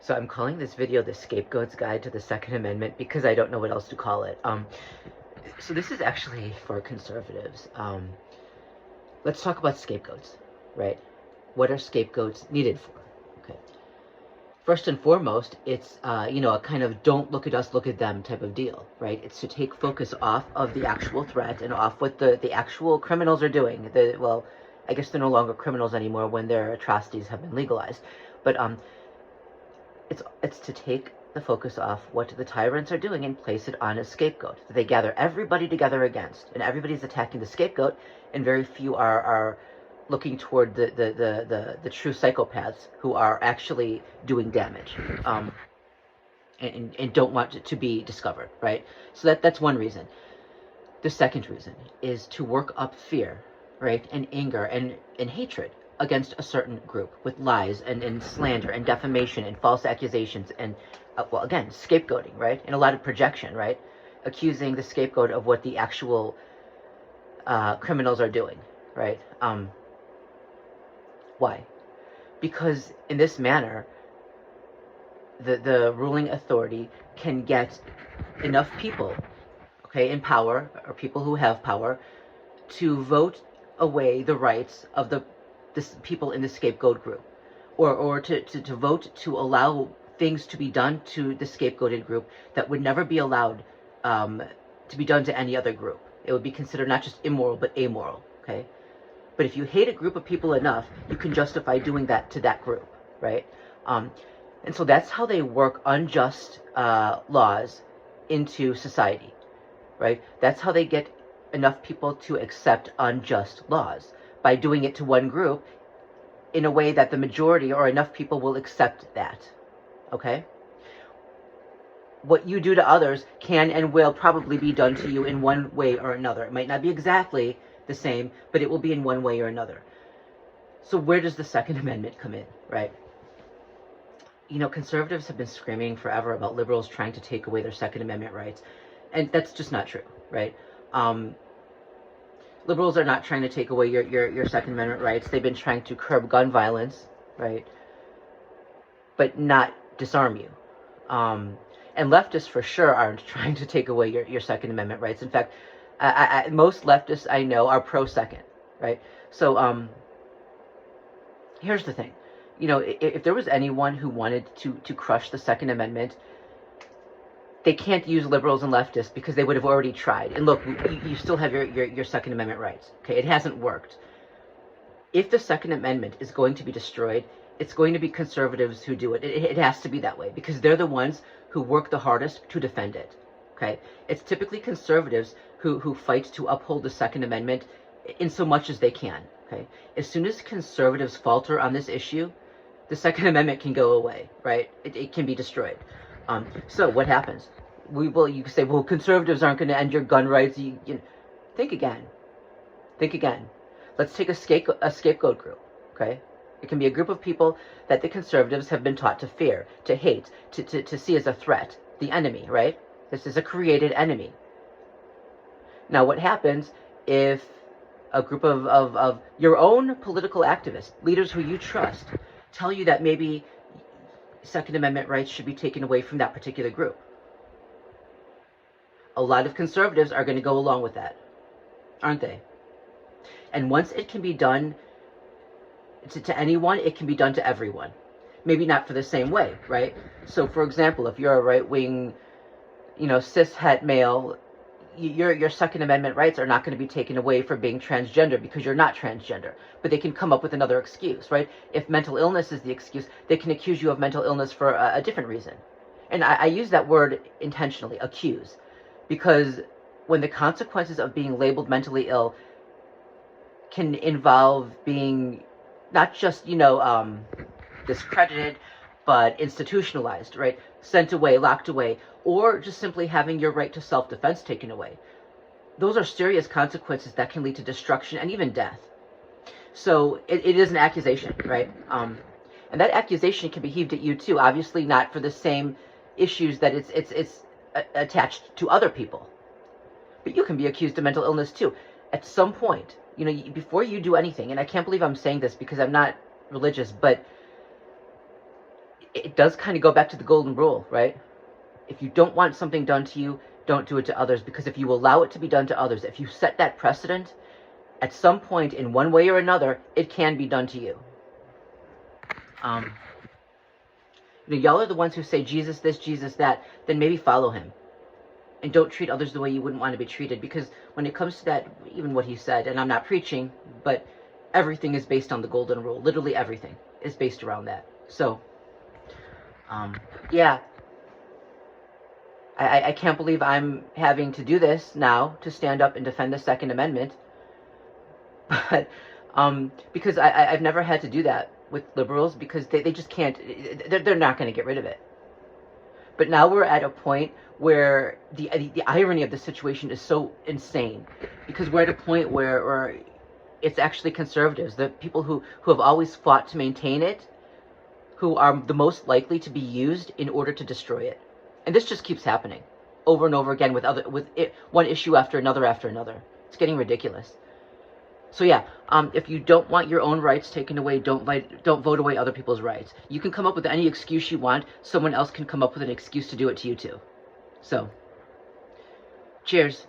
So I'm calling this video the Scapegoat's Guide to the Second Amendment because I don't know what else to call it. So this is actually for conservatives. Let's talk about scapegoats, right? What are scapegoats needed for? Okay. First and foremost, it's a kind of don't look at us, look at them type of deal, right? It's to take focus off of the actual threat and off what the actual criminals are doing. Well, I guess they're no longer criminals anymore when their atrocities have been legalized, but it's to take the focus off what the tyrants are doing and place it on a scapegoat that they gather everybody together against, and everybody's attacking the scapegoat, and very few are looking toward the true psychopaths who are actually doing damage, and don't want it to be discovered, right? So that's one reason. The second reason is to work up fear, right, and anger and hatred against a certain group with lies and slander and defamation and false accusations and, well, again, scapegoating, right? And a lot of projection, right? Accusing the scapegoat of what the actual criminals are doing, right? Why? Because in this manner, the ruling authority can get enough people, okay, in power, or people who have power, to vote away the rights of the people in the scapegoat group, or to vote to allow things to be done to the scapegoated group that would never be allowed to be done to any other group. It would be considered not just immoral, but amoral, okay? But if you hate a group of people enough, you can justify doing that to that group, right? And so that's how they work unjust laws into society, right? That's how they get enough people to accept unjust laws, by doing it to one group in a way that the majority or enough people will accept that, okay? What you do to others can and will probably be done to you in one way or another. It might not be exactly the same, but it will be in one way or another. So where does the Second Amendment come in, right? You know, conservatives have been screaming forever about liberals trying to take away their Second Amendment rights, and that's just not true, right? Liberals are not trying to take away your Second Amendment rights. They've been trying to curb gun violence, right? But not disarm you. And leftists for sure aren't trying to take away your Second Amendment rights. In fact, most leftists I know are pro-second, right? So here's the thing. You know, if there was anyone who wanted to crush the Second Amendment, they can't use liberals and leftists because they would have already tried. And look, you still have your Second Amendment rights. Okay, it hasn't worked. If the Second Amendment is going to be destroyed, it's going to be conservatives who do it. It has to be that way because they're the ones who work the hardest to defend it. Okay, it's typically conservatives who fight to uphold the Second Amendment in so much as they can. Okay, as soon as conservatives falter on this issue, the Second Amendment can go away. Right, it can be destroyed. So what happens? You can say, well, conservatives aren't going to end your gun rights. Think again. Think again. Let's take a scapegoat group, okay? It can be a group of people that the conservatives have been taught to fear, to hate, to see as a threat, the enemy, right? This is a created enemy. Now, what happens if a group of your own political activists, leaders who you trust, tell you that maybe Second Amendment rights should be taken away from that particular group? A lot of conservatives are going to go along with that, aren't they? And once it can be done to anyone, it can be done to everyone. Maybe not for the same way, right? So, for example, if you're a right-wing, cis-het male, your Second Amendment rights are not going to be taken away for being transgender because you're not transgender. But they can come up with another excuse, right? If mental illness is the excuse, they can accuse you of mental illness for a different reason. And I use that word intentionally, accuse, because when the consequences of being labeled mentally ill can involve being not just, discredited, but institutionalized, right? Sent away, locked away, or just simply having your right to self-defense taken away. Those are serious consequences that can lead to destruction and even death. So it is an accusation, right? And that accusation can be heaved at you too. Obviously not for the same issues that it's attached to other people. But you can be accused of mental illness too. At some point, before you do anything, and I can't believe I'm saying this because I'm not religious, but it does kind of go back to the golden rule, right? If you don't want something done to you, don't do it to others, because if you allow it to be done to others, if you set that precedent, at some point, in one way or another, it can be done to you. Y'all are the ones who say Jesus this, Jesus that, then maybe follow him. And don't treat others the way you wouldn't want to be treated, because when it comes to that, even what he said, and I'm not preaching, but everything is based on the golden rule. Literally everything is based around that. So, yeah. I can't believe I'm having to do this now, to stand up and defend the Second Amendment. But, because I've never had to do that with liberals, because they just can't, they're not going to get rid of it. But now we're at a point where the irony of the situation is so insane, because we're at a point where it's actually conservatives, the people who have always fought to maintain it, who are the most likely to be used in order to destroy it. And this just keeps happening over and over again with one issue after another after another. It's getting ridiculous. So yeah, if you don't want your own rights taken away, don't vote away other people's rights. You can come up with any excuse you want. Someone else can come up with an excuse to do it to you too. So, cheers.